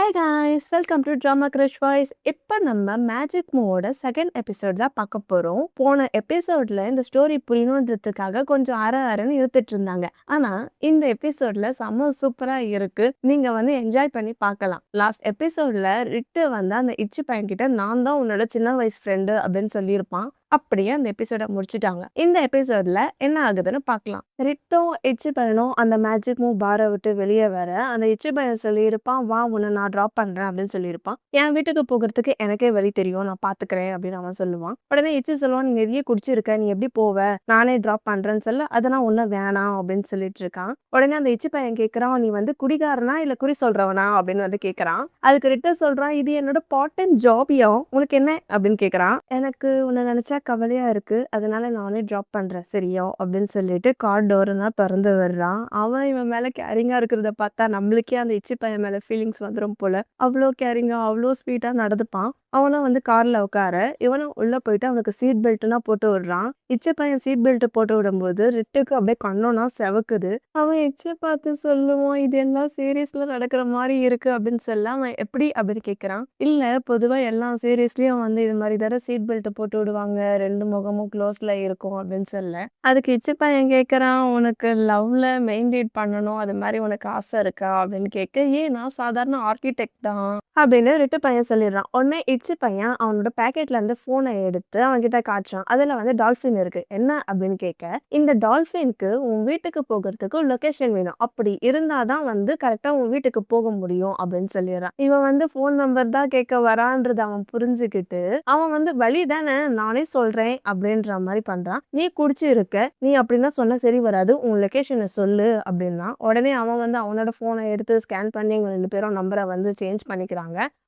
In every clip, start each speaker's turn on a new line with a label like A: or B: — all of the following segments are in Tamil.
A: Hey guys, welcome to drama crush voice. இப்போ நம்ம மேஜிக் மூவோட செகண்ட் எபிசோட் தான் பார்க்க போகிறோம். போன எபிசோட்ல இந்த ஸ்டோரி புரியணுன்றதுக்காக கொஞ்சம் அரைன்னு இழுத்துட்டு இருந்தாங்க. ஆனால் இந்த எபிசோட்ல செம்ம சூப்பராக இருக்கு. நீங்கள் வந்து என்ஜாய் பண்ணி பார்க்கலாம். லாஸ்ட் எபிசோட்ல ரிட்டு வந்து அந்த இச்சி பையன்கிட்ட நான் தான் உன்னோட சின்ன வயசு ஃப்ரெண்டு அப்படின்னு சொல்லியிருப்பான். அப்படியே அந்த எபிசோட முடிச்சுட்டாங்க. இந்த எபிசோட்ல என்ன ஆகுதுன்னு பார்க்கலாம். ரிட்டும் இச்சி பையனும் அந்த மேஜிக் மூவ் பாரை விட்டு வெளியே வர அந்த இச்சி பையன் சொல்லியிருப்பான், வா உன்னை நான் ட்ராப் பண்றேன் அப்படின்னு சொல்லியிருப்பான். என் வீட்டுக்கு போகிறதுக்கு எனக்கே வழி தெரியும், நான் பாத்துக்கிறேன் அப்படின்னு அவன் சொல்லுவான். உடனே இச்சி சொல்லுவான், நீ நிறைய குடிச்சிருக்க, நீ எப்படி போவ, நானே ட்ராப் பண்றேன்னு சொல்ல அதெல்லாம் ஒன்னும் வேணாம் அப்படின்னு சொல்லிட்டு இருக்கான். உடனே அந்த இச்சி பையன் கேட்கறான், நீ வந்து குடிகாரனா இல்ல குறி சொல்றவனா அப்படின்னு வந்து கேட்கறான். அதுக்கு ரிட்ட சொல்றான், இது என்னோட பார்ட் டைம் ஜாபியா, உனக்கு என்ன அப்படின்னு கேட்கறான். எனக்கு உன்னை நினைச்சா கவலையா இருக்கு, அதனால நானே ட்ராப் பண்றேன் சரியா அப்படின்னு சொல்லிட்டு கார் டோர் தான் திறந்து வர்றான். அவன் இவன் மேல கேரிங்கா இருக்கிறத பார்த்தா நம்மளுக்கே அந்த இச்சி பையன் மேல ஃபீலிங்ஸ் வந்துடும் போல. அவ்வளோ கேரிங்கா அவ்வளோ ஸ்வீட்டா நடந்துப்பான். அவனும் வந்து கார்ல உட்கார இவனும் உள்ள போயிட்டு அவனுக்கு சீட் பெல்ட்னா போட்டு விடுறான். இச்சை பையன் சீட் பெல்ட் போட்டு விடும்போது ரிட்டுக்கு அப்படியே கண்ணோனா செவக்குது. அவன் இச்சை பார்த்து சொல்லுவான், இது எல்லாம் சீரியஸ்ல நடக்கிற மாதிரி இருக்கு அப்படின்னு சொல்ல அவன் எப்படி அப்படின்னு கேட்கறான். இல்ல, பொதுவா எல்லா சீரியஸ்லயும் வந்து இது மாதிரி தர சீட் பெல்ட் போட்டு விடுவாங்க, ரெண்டு முகமும் க்ளோஸ்ல இருக்கும் அப்படின்னு சொல்ல அதுக்கு இச்சை பையன் கேட்கறான், உனக்கு லவ்ல மெயின் லீட் பண்ணணும் அது மாதிரி உனக்கு ஆசை இருக்கா அப்படின்னு கேட்க, ஏன் நான் சாதாரண ஆர்கிடெக்ட் தான் அப்படின்னு ரிட்டு பையன் சொல்லிடுறான். உடனே இச்சி பையன் அவனோட பேக்கெட்ல இருந்து போனை எடுத்து அவன்கிட்ட காட்டுறான். அதுல வந்து டால்ஃபின் இருக்கு. என்ன அப்படின்னு கேட்க, இந்த டால்ஃபின்க்கு உன் வீட்டுக்கு போகிறதுக்கு லொகேஷன் வேணும், அப்படி இருந்தாதான் வந்து கரெக்டா உன் வீட்டுக்கு போக முடியும் அப்படின்னு சொல்லிடுறான். இவன் வந்து போன் நம்பர் தான் கேட்க வரான்றது அவன் புரிஞ்சுக்கிட்டு அவன் வந்து வழி தானே நானே சொல்றேன் அப்படின்ற மாதிரி பண்றான். நீ குடிச்சு இருக்க, நீ அப்படின்னா சொன்னா சரி வராது, உன் லொகேஷனை சொல்லு அப்படின்னா உடனே அவன் வந்து அவனோட போனை எடுத்து ஸ்கேன் பண்ணி இவங்க 2 பேரும் நம்பரை வந்து சேஞ்ச் பண்ணிக்கிறாங்க.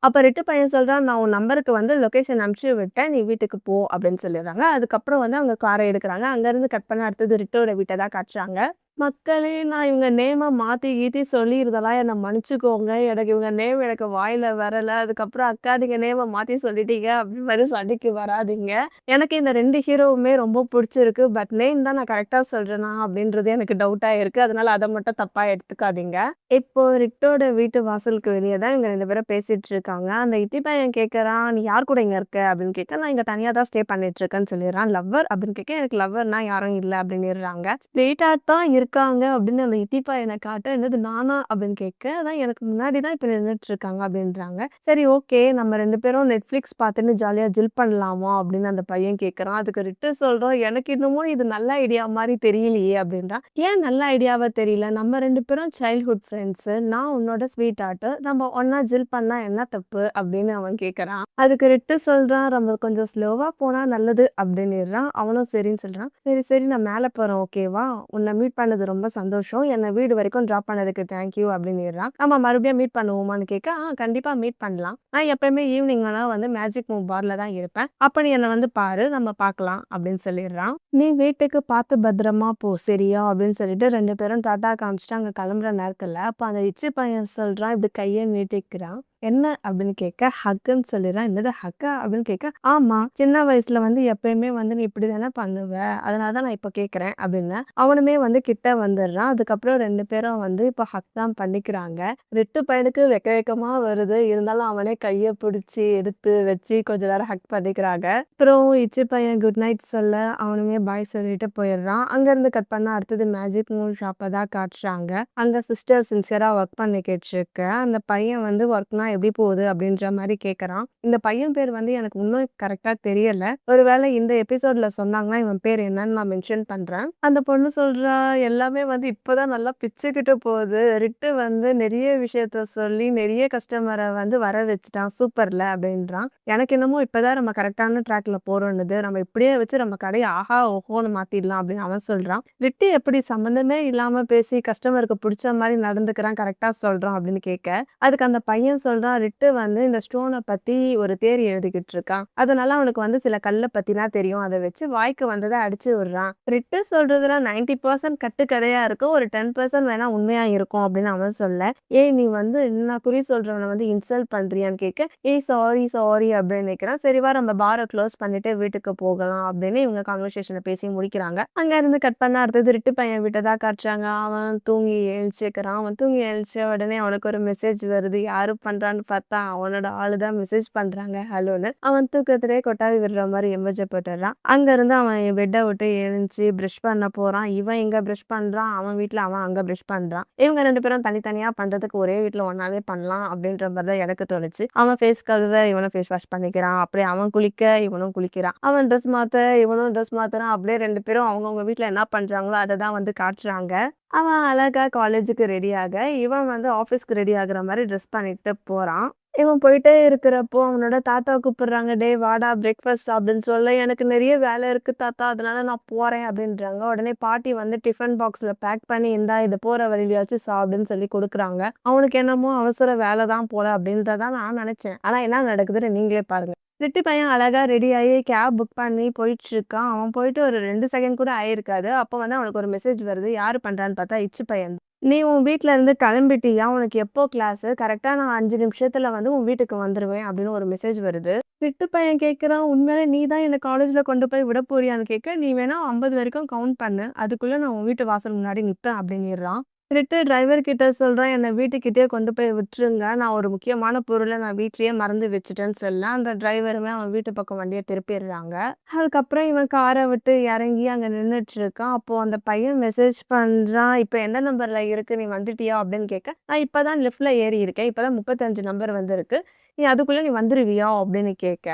A: அப்ப ரிட்டு பையன் சொல்றான், நான் உன் நம்பருக்கு வந்து லொகேஷன் அனுப்பிச்சு விட்டேன், நீ வீட்டுக்கு போ அப்படின்னு சொல்லிடுறாங்க. அதுக்கப்புறம் வந்து அவங்க காரை எடுக்கிறாங்க. அங்க இருந்து கட் பண்ண அடுத்தது ரிட்டோட வீட்டை தான் காட்டுறாங்க. மக்களே, நான் இவங்க நேமை மாற்றி கீத்தி சொல்லியிருந்தெல்லாம் என்னை மன்னிச்சுக்கோங்க, எனக்கு இவங்க நேம் எனக்கு வாயில் வரலை, அதுக்கப்புறம் அக்கா நீங்கள் நேமை மாற்றி சொல்லிட்டீங்க அப்படின்னு மாதிரி சண்டைக்கு வராதிங்க. எனக்கு இந்த 2 ஹீரோவுமே ரொம்ப பிடிச்சிருக்கு, பட் நேம் தான் நான் கரெக்டாக சொல்கிறேனா அப்படின்றது எனக்கு டவுட்டாக இருக்குது, அதனால் அதை மட்டும் தப்பாக எடுத்துக்காதீங்க. இப்போ ரிட்டோட வீட்டு வாசலுக்கு வெளியே தான் இவங்க 2 பேரும் பேசிகிட்டு இருக்காங்க. அந்த இத்தி பையன் கேட்குறான், நீ யார் கூட இங்கே இருக்க அப்படின்னு கேட்க, நான் இங்கே தனியாக தான் ஸ்டே பண்ணிட்டு இருக்கேன்னு சொல்லிடுறான். லவ்வர் அப்படின்னு கேட்க, எனக்கு லவ்வர்னா யாரும் இல்லை அப்படின்னுறாங்க. ஸ்ட்ரெயிட்டாக தான் இருக்காங்க அப்படின்னு அந்த இத்தி பையனை காட்ட, என்னது நானா அப்படின்னு கேட்க, அதான் எனக்கு முன்னாடி தான் இப்போ நின்றுட்டு இருக்காங்க அப்படின்றாங்க. சரி ஓகே, நம்ம 2 பேரும் நெட்ஃப்ளிக்ஸ் பார்த்துன்னு ஜாலியாக ஜில் பண்ணலாமா அப்படின்னு அந்த பையன் கேட்குறான். அதுக்கு ரிட்டு சொல்கிறோம், எனக்கு இன்னமும் இது நல்ல ஐடியா மாதிரி தெரியலையே அப்படின்றான். ஏன் நல்ல ஐடியாவா தெரியல, நம்ம 2 பேரும் சைல்ட்ஹுட் ஃப்ரெண்ட்ஸு, நான் உன்னோட ஸ்வீட் ஆர்ட்டு, நம்ம ஒன்னா ஜில் பண்ணா என்ன தப்பு அப்படின்னு அவன் கேட்குறான். அதுக்கு ரிட்டு சொல்கிறான், நம்ம கொஞ்சம் ஸ்லோவாக போனால் நல்லது அப்படின்னுறான். அவனும் சரின்னு சொல்கிறான். சரி சரி, நான் மேலே போகிறேன் ஓகேவா, உன்னை மீட் பண்ணது ரொம்ப சந்தோஷம், என்னை வீடு வரைக்கும் ட்ராப் பண்ணதுக்கு தேங்க்யூ அப்படின்னுறான். நம்ம மறுபடியும் மீட் பண்ணுவோமான்னு கேட்க, கண்டிப்பாக மீட் பண்ணலாம், நான் எப்பயுமே ஈவினிங் ஆனால் வந்து மேஜிக் மூவ் பாரில் தான் இருப்பேன், அப்போ நீ என்னை வந்து பாரு, நம்ம பார்க்கலாம் அப்படின்னு சொல்லிடுறான். நீ வீட்டுக்கு பார்த்து பத்திரமா போ சரியா அப்படின்னு சொல்லிட்டு 2 பேரும் டாட்டா காமிச்சிட்டு அங்கே கிளம்புற நேரத்தில் அப்போ அந்த இச்சி பையன் சொல்கிறான், இப்படி கையை நீட்டிக்கிறான். என்ன அப்படின்னு கேட்க, ஹக்குன்னு சொல்லிடுறான். என்னது ஹக்கா அப்படின்னு கேட்க, ஆமா, சின்ன வயசுல வந்து எப்பயுமே வந்து நீ இப்படி தானே பண்ணுவ, அதனால தான் நான் இப்போ கேட்குறேன் அப்படின்னு அவனுமே வந்து கிட்ட வந்துடுறான். அதுக்கப்புறம் 2 பேரும் வந்து இப்போ ஹக் தான் பண்ணிக்கிறாங்க. ரிட்டு பையனுக்கு வெக்க வெக்கமா வருது, இருந்தாலும் அவனே கையை பிடிச்சி எடுத்து வச்சு கொஞ்ச நேரம் ஹக் பண்ணிக்கிறாங்க. அப்புறம் இச்சி பையன் குட் நைட் சொல்ல அவனுமே பாய் சொல்லிட்டு போயிடுறான். அங்கேருந்து கட் பண்ண அடுத்தது மேஜிக் மூவ் ஷாப்பை தான் காட்டுறாங்க. அங்கே சிஸ்டர் சின்சியராக ஒர்க் பண்ணிக்கிட்டு இருக்க அந்த பையன் வந்து ஒர்க்னா எப்படி போகுது அப்படின்ற மாதிரி கேட்குறான். இந்த பையன் பேர் வந்து எனக்கு இன்னும் கரெக்டாக தெரியல, ஒருவேளை இந்த எபிசோட்ல சொன்னாங்கன்னா இவன் பேர் என்னன்னு நான் மென்ஷன் பண்றேன். அந்த பொண்ணு சொல்றா, எல்லாமே வந்து இப்போதான் நல்லா பிச்சுக்கிட்டு போகுது, ரிட்டு வந்து நிறைய விஷயத்த சொல்லி நிறைய கஸ்டமரை வந்து வர வச்சுட்டான் சூப்பர்ல அப்படின்றான். எனக்கு என்னமோ இப்போதான் நம்ம கரெக்டான ட்ராக்ல போறோன்னுது, நம்ம இப்படியே வச்சு நம்ம கடையை ஆஹா ஓஹோன்னு மாத்திடலாம் அப்படின்னு அவன் சொல்றான். ரிட்டு எப்படி சம்மந்தமே இல்லாம பேசி கஸ்டமருக்கு பிடிச்ச மாதிரி நடந்துக்கிறான், கரெக்டா சொல்றான் அப்படின்னு கேட்க, அதுக்கு அந்த பையன் சொல்றான், ரிட்டு வந்து இந்த ஸ்டோனை பத்தி ஒரு தேரி எழுதிக்கிட்டு இருக்கான், அதனால அவனுக்கு வந்து சில கல்லை பத்தினா தெரியும், அதை வச்சு வாய்க்கு வந்ததை அடிச்சு விடுறான். ரிட்டு சொல்றதுல 90% கட்டுக்கதையா இருக்கும், ஒரு 10% வேணா உண்மையா இருக்கும் அப்படின்னு அவன் சொல்ல, ஏய் நீ வந்து நான் குறி சொல்றவனை வந்து இன்சல்ட் பண்றியான்னு கேட்க, ஏய் சாரி சாரி அப்படின்னு நினைக்கிறான். சரிவா நம்ம பாரை க்ளோஸ் பண்ணிட்டு வீட்டுக்கு போகலாம் அப்படின்னு இவங்க கான்வர்சேஷனை பேசி முடிக்கிறாங்க. அங்க இருந்து கட் பண்ண அடுத்தது ரிட்டு பையன் வீட்டை தான் காட்டுறாங்க. அவன் தூங்கி எழுச்சிக்கிறான். அவன் தூங்கி எழுச்ச உடனே அவனுக்கு ஒரு மெசேஜ் வருது, யாரு பண்ற பண்றான்னு பார்த்தா அவனோட ஆளு தான் மெசேஜ் பண்றாங்க ஹலோன்னு. அவன் தூக்கத்திலேயே கொட்டாவி விடுற மாதிரி எமோஜி போட்டுடுறான். அங்க இருந்து அவன் பெட்ட விட்டு எழுந்துச்சு பிரஷ் பண்ண போறான். இவன் இங்க பிரஷ் பண்றான். அவன் வீட்ல அவன் அங்க பிரஷ் பண்றான். இவங்க 2 பேரும் தனித்தனியா பண்றதுக்கு ஒரே வீட்ல ஒண்ணாவே பண்ணலாம் அப்படின்ற மாதிரி தான் எனக்கு தோணுச்சு. அவன் ஃபேஸ் கழுவ இவனும் ஃபேஸ் வாஷ் பண்ணிக்கிறான். அப்படியே அவன் குளிக்க இவனும் குளிக்கிறான். அவன் ட்ரெஸ் மாத்த இவனும் ட்ரெஸ் மாத்துறான். அப்படியே 2 பேரும் அவங்கவங்க வீட்ல என்ன பண்றாங்களோ அதை தான் வந்து காட்டுறாங்க. அவன் அழகா காலேஜுக்கு ரெடியாக, இவன் வந்து ஆஃபீஸ்க்கு ரெடி ஆகுற மாரி ட்ரெஸ் பண்ணிட்டு போறான். இவன் போயிட்டே இருக்கிறப்போ அவனோட தாத்தா கூப்பிடுறாங்க. "டேய் வாடா பிரேக்ஃபாஸ்ட் சாப்பிடுன்னு" சொல்ல, "எனக்கு நிறைய வேலை இருக்கு தாத்தா, அதனால நான் போறேன்" அப்படின்றாங்க. உடனே பாட்டி வந்து டிஃபன் பாக்ஸ்ல பேக் பண்ணி, "இந்தா இத போற வழியிலயாச்சும் சாப்பிடுன்னு" சொல்லி குடுக்குறாங்க. அவனுக்கு என்னமோ அவசர வேலை தான் போல அப்படின்றத நான் நினைச்சேன். ஆனா என்ன நடக்குதுன்னு நீங்களே பாருங்க. லிட்டி பையன் அழகா ரெடி ஆகி கேப் புக் பண்ணி போயிட்டுருக்கான். அவன் போயிட்டு ஒரு 2 செகண்ட் கூட ஆயிருக்காது. அப்போ வந்து அவனுக்கு ஒரு மெசேஜ் வருது. யாரு பண்றான்னு பார்த்தா இச்சு பையன். "நீ உன் வீட்ல இருந்து கிளம்பிட்டியா? உனக்கு எப்போ கிளாஸு? கரெக்ட்டா நான் 5 நிமிஷத்துல வந்து உன் வீட்டுக்கு வந்துருவேன்" அப்படின்னு ஒரு மெசேஜ் வருது. லிட்டு பையன் கேட்குறான், "உண்மையிலே நீ தான் என்ன காலேஜ்ல கொண்டு போய் விட போறியான்னு" கேட்க, "நீ வேணா 50 வரைக்கும் கவுண்ட் பண்ணு. அதுக்குள்ள நான் உன் வீட்டு வாசல் முன்னாடி நிப்பேன்" அப்படின்னிடுறான். லிட்டு டிரைவர் கிட்ட சொல்றான், "என்ன வீட்டுக்கிட்டயே கொண்டு போய் விட்டுருங்க. நான் ஒரு முக்கியமான பொருள நான் வீட்லயே மறந்து வச்சுட்டேன்னு" சொல்ல, அந்த டிரைவருமே அவன் வீட்டு பக்கம் வண்டிய திருப்பிடுறாங்க. அதுக்கப்புறம் இவன் கார விட்டு இறங்கி அங்க நின்னுட்டு இருக்கான். அப்போ அந்த பையன் மெசேஜ் பண்றான், "இப்ப எந்த நம்பர்ல இருக்கு? நீ வந்துட்டியா?" அப்படின்னு கேட்க, "நான் இப்பதான் லிஃப்ட்ல ஏறி இருக்கேன். இப்பதான் 35 நம்பர் வந்திருக்கு. அதுக்குள்ள நீ வந்துருவியா?" அப்படின்னு கேட்க,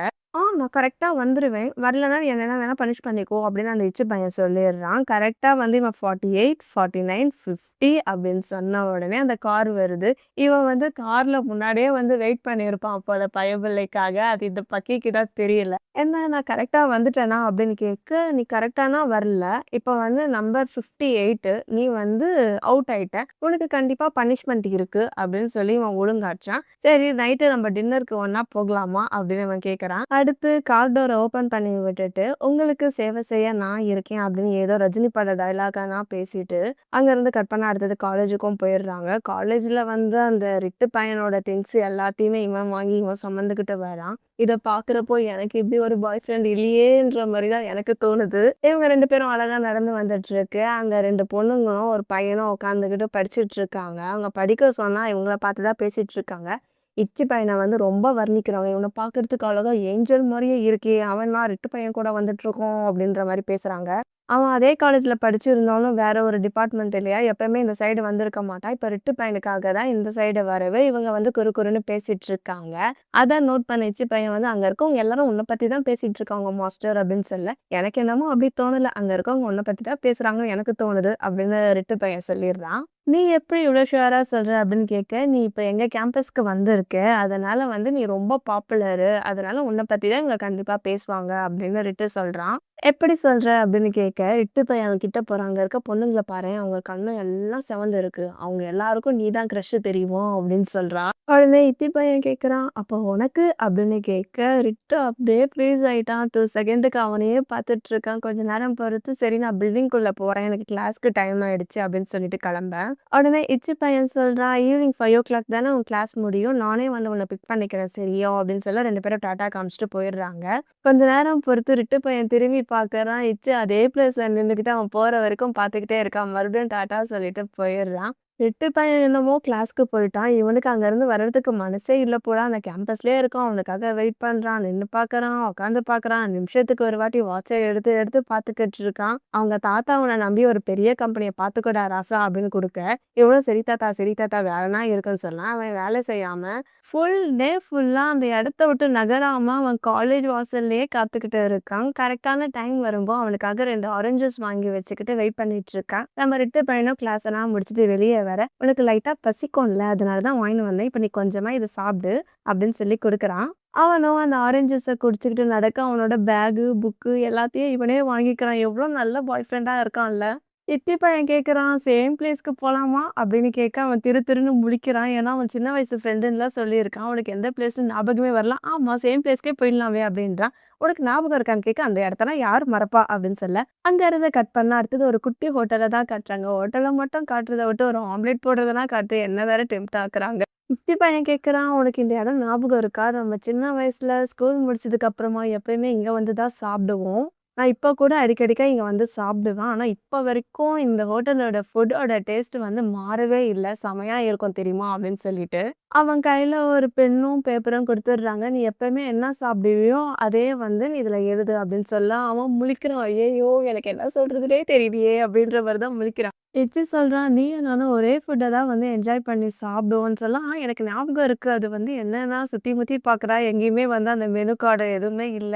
A: நான் கரெக்ட்டா வந்துருவேன். வரலன்னா நீ என்ன வேணா பனிஷ் பண்ணிக்கோ" அப்படின்னு அந்த இச்சு பையன் சொல்லிடுறான். கரெக்ட்டா வந்து இவன் 48, 49, 50 அப்படின்னு சொன்ன உடனே அந்த கார் வருது. இவன் வந்து கார்ல முன்னாடியே வந்து வெயிட் பண்ணியிருப்பான் போல பயபிள்ளைக்காக. அது இந்த பக்கிக்கு தான் தெரியல. "என்ன நான் கரெக்ட்டா வந்துட்டேனா?" அப்படின்னு கேட்க, "நீ கரெக்ட்டானா வரல. இப்ப வந்து நம்பர் 58 நீ வந்து அவுட் ஆயிட்ட. உனக்கு கண்டிப்பா பனிஷ்மெண்ட் இருக்கு" அப்படின்னு சொல்லி இவன் ஒழுங்காட்றான். சரி நைட்டு நம்ம டின்னருக்கு ஒண்ணா போகலாமா? அப்படின்னு இவன் கேட்கறான். அடுத்து கார் டோர ஓப்பன் பண்ணி விட்டுட்டு, "உங்களுக்கு சேவை செய்ய நான் இருக்கேன்" அப்படின்னு ஏதோ ரஜினி பட டயலாகலாம் பேசிட்டு, அங்கருந்து கட் பண்ண அடுத்தது காலேஜுக்கும் போயிடுறாங்க. காலேஜ்ல வந்து அந்த ரிட்டு பையனோட திங்ஸ் எல்லாத்தையுமே இவன் வாங்கி இவன் சுமந்துக்கிட்டு வரான். இத பார்க்குறப்போ எனக்கு இப்படி ஒரு பாய் ஃப்ரெண்ட் இல்லையேன்ற மாரி தான் எனக்கு தோணுது. இவங்க 2 பேரும் அழகா நடந்து வந்துட்டுருக்கு. அங்க 2 பொண்ணுங்களும், ஒரு பையனும் உட்காந்துக்கிட்டு படிச்சுட்டு இருக்காங்க. அவங்க படிக்க சொன்னா இவங்கள பார்த்து தான் பேசிட்டு இருக்காங்க. இச்சி பையன வந்து ரொம்ப வர்ணிக்கிறாங்க. "இவன பார்க்கறதுக்கு அழகா ஏஞ்சல் மாரியே இருக்கே! அவன்லாம் ரெட்டு பையன் கூட வந்துட்டுருக்கோம்" அப்படின்ற மாரி பேசுறாங்க. அவன் அதே காலேஜ்ல படிச்சிருந்தாலும் வேற ஒரு டிபார்ட்மெண்ட் இல்லையா? எப்பவுமே இந்த சைடு வந்திருக்க மாட்டான். இப்ப ரெட்டு பையனுக்காக தான் இந்த சைடு வரவே இவங்க வந்து குறுகுறுன்னு பேசிட்டு இருக்காங்க. அத நோட் பண்ண இச்சி பையன் வந்து, "அங்க இருக்கவங்க எல்லாரும் உன்ன பத்தி தான் பேசிட்டு இருக்காங்க மாஸ்டர்" அப்படின்னு சொல்ல, "எனக்கு என்னமோ அப்படி தோணல. அங்க இருக்கவங்க உன்ன பத்தி தான் பேசுறாங்கன்னு எனக்கு தோணுது" அப்படின்னு ரெட்டு பையன் சொல்லிடுறான். "நீ எப்படி இவ்ளோ ஷூரா சொல்ற?" அப்படின்னு கேட்க, "நீ இப்ப எங்க கேம்பஸ்க்கு வந்திருக்க. அதனால வந்து நீ ரொம்ப பாப்புலரு. அதனால உன்ன பத்தி தான் இவங்க கண்டிப்பா பேசுவாங்க" அப்படின்னு ரிட்டு சொல்றான். "எப்படி சொல்ற?" அப்படின்னு கேட்க, ரிட்டு பையன் அவன் கிட்ட போறான். "அங்க இருக்க பொண்ணுங்கள பாரேன். அவங்க கண்ணு எல்லாம் சிவந்து இருக்கு. அவங்க எல்லாருக்கும் நீ தான் கிரஷ் தெரியுமோ" அப்படின்னு சொல்றான். உடனே இத்தி பையன் கேட்குறான், "அப்போ உனக்கு?" அப்படின்னு கேட்க, ரிட்டு அப்படியே ஃப்ரீஸ் ஆயிட்டான். 2 செகண்டுக்கு அவனையே பார்த்துட்டு இருக்கான். கொஞ்ச நேரம் பொறுத்து, "சரி நான் பில்டிங்குள்ள போறேன். எனக்கு கிளாஸ்க்கு டைம் ஆயிடுச்சு" அப்படின்னு சொல்லிட்டு கிளம்ப, உடனே இச்சி பையன் சொல்றான், "ஈவினிங் 5:00 தானே உன் கிளாஸ் முடியும். நானே வந்து உன்ன பிக் பண்ணிக்கிறேன் சரியா?" அப்படின்னு சொல்ல 2 பேரும் டாட்டா காமிச்சுட்டு போயிடுறாங்க. கொஞ்ச நேரம் பொறுத்து ரிட்டு பையன் திரும்பி பார்க்கறான். இச்சு அதே பிளேஸ்ல நின்னுக்கிட்டு அவன் போற வரைக்கும் பார்த்துக்கிட்டே இருக்கான். மறுபடியும் டாட்டா சொல்லிட்டு போயிடுறான். ரிட்டு பையன் என்னமோ கிளாஸ்க்கு போயிட்டான். இவனுக்கு அங்கருந்து வர்றதுக்கு மனசே இல்ல போல. அந்த கேம்பஸ்லயே இருக்கான். அவனுக்காக வெயிட் பண்றான். நின்னு பார்க்கறான், உட்காந்து பார்க்கறான். நிமிஷத்துக்கு ஒரு வாட்டி வாட்ச எடுத்து எடுத்து பார்த்துக்கிட்டு இருக்கான். அவங்க தாத்தா உன்ன நம்பி ஒரு பெரிய கம்பெனிய பார்த்துக்கோடா ராசா அப்படின்னு குடுக்க, இவனும் "சரி தாத்தா, சரி தாத்தா வேலைனா இருக்குன்னு" சொன்னான். அவன் வேலை செய்யாம ஃபுல் டே ஃபுல்லா அந்த இடத்த விட்டு நகராம அவன் காலேஜ் வாசல்லயே காத்துக்கிட்டு இருக்கான். கரெக்ட்டான டைம் வரும்போ அவனுக்காக 2 ஆரஞ்ச் ஜூஸ் வாங்கி வச்சுக்கிட்டு வெயிட் பண்ணிட்டு இருக்கான். நம்ம ரிட்டு பையனும் கிளாஸ் எல்லாம் முடிச்சுட்டு வெளிய வர, "உனக்கு லைட்டா பசிக்கும்ல, அதனால தான் வாங்கின்னு வந்தேன். இப்ப நீ கொஞ்சமா இத சாப்பிடு" அப்படின்னு சொல்லி குடுக்குறான். அவனும் அந்த ஆரஞ்ச் ஜூஸ குடிச்சுக்கிட்டு நடக்க, அவனோட பேகு, புக்கு எல்லாத்தையும் இவனே வாங்கிக்கிறான். எவ்ளோ நல்ல பாய் ஃப்ரெண்டா இருக்கான்ல. சித்தி பையன் கேட்குறான், "சேம் பிளேஸ்க்கு போலாமா?" அப்படின்னு கேட்க, அவன் திரு திருன்னு முழிக்கிறான். ஏன்னா, அவன் சின்ன வயசு ஃப்ரெண்டுன்னுலாம் சொல்லியிருக்கான். அவனுக்கு எந்த பிளேஸ்ன்னு ஞாபகமே வரல. "ஆமா, சேம் பிளேஸ்க்கே போயிடலாமே" அப்படின்றான். "உனக்கு ஞாபகம் இருக்கான்னு?" கேட்க, "அந்த இடத்தலாம் யார் மறப்பா?" அப்படின்னு சொல்ல, அங்க இருந்து கட் பண்ணா அடுத்தது ஒரு குட்டி ஹோட்டல தான் காட்டுறாங்க. ஹோட்டல மட்டும் காட்டுறத விட்டு ஒரு ஆம்லெட் போடுறதெல்லாம் காட்டி என்ன வேற டெம்ப்ட் ஆக்குறாங்க. சித்தி பையன் கேட்குறான், "உனக்கு இந்த இடம் ஞாபகம் இருக்கா? நம்ம சின்ன வயசுல ஸ்கூல் முடிச்சதுக்கு அப்புறமா எப்பயுமே இங்க வந்து தான் சாப்பிடுவோம். நான் இப்போ கூட அடிக்கடிக்கா இங்க வந்து சாப்பிடுவேன். ஆனா, இப்ப வரைக்கும் இந்த ஹோட்டலோட ஃபுட்டோட டேஸ்ட் வந்து மாறவே இல்ல. செமையா இருக்கும் தெரியுமா? அப்படின்னு சொல்லிட்டு. அவன் கையில ஒரு பென்னும், பேப்பரும் குடுத்துடுறாங்க. "நீ எப்பவுமே என்ன சாப்பிடுவியோ, அதே வந்து நீ இதுல எழுது" அப்படின்னு சொல்ல, அவன் முழிக்கிறான். "ஐயய்யோ! எனக்கு என்ன சொல்றதுன்னே தெரியலையே!" அப்படின்ற மாரி தான் முழிக்கிறான். எச்சி சொல்றான், "நீயும் நானும் ஒரே ஃபுட்ட தான் வந்து என்ஜாய் பண்ணி சாப்பிடுவோம்ன்னு" சொல்ல, எனக்கு ஞாபகம் இருக்கு. அது வந்து என்னன்னா சுத்தி முத்தி பார்க்குறா. எங்கேயுமே வந்து அந்த மெனு கார்டு எதுவுமே இல்ல.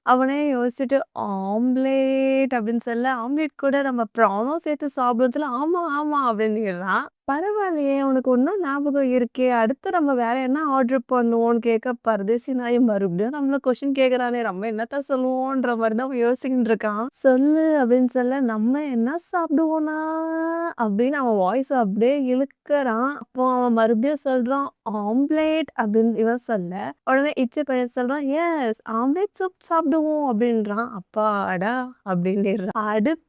A: அவனே யோசிச்சுட்டு, "ஆம்ப்லேட்" அப்படின்னு சொல்ல, "ஆம்ப்லேட் கூட நம்ம ப்ரானும் சேர்த்து சாப்பிடுவோம்" சொல்ல, "ஆமா, ஆமா" அப்படின்னுறான். பரவாயில்லையே! உனக்கு இன்னும் ஞாபகம் இருக்கே! அடுத்து நம்ம வேற என்ன ஆர்டர் பண்ணுவோம்ன்னு கேட்க, பரதேசி நாய் மறுபடியும் நம்மள கொஸ்டின் கேட்குறானே! நம்ம என்னத்த சொல்லுவோன்ற மாரி தான் அவன் யோசிச்சுக்கிட்டு இருக்கான். "சொல்லு" அப்படின்னு சொல்ல, "நம்ம என்ன சாப்பிடுவோம்னா" அப்படின்னு அவன் வாய்ஸ அப்படியே இழுக்கறான். அப்போ அவன் மறுபடியும் சொல்றான், "ஆம்ப்லேட்" அப்படின்னு இவன் சொல்ல, உடனே இச்சி பையன் சொல்றான், "எஸ் ஆம்லெட் சூப் சாப்பிடுவோம்" அப்படின்றான். அப்பாடா! அப்படின்னிடுறான். அடுத்து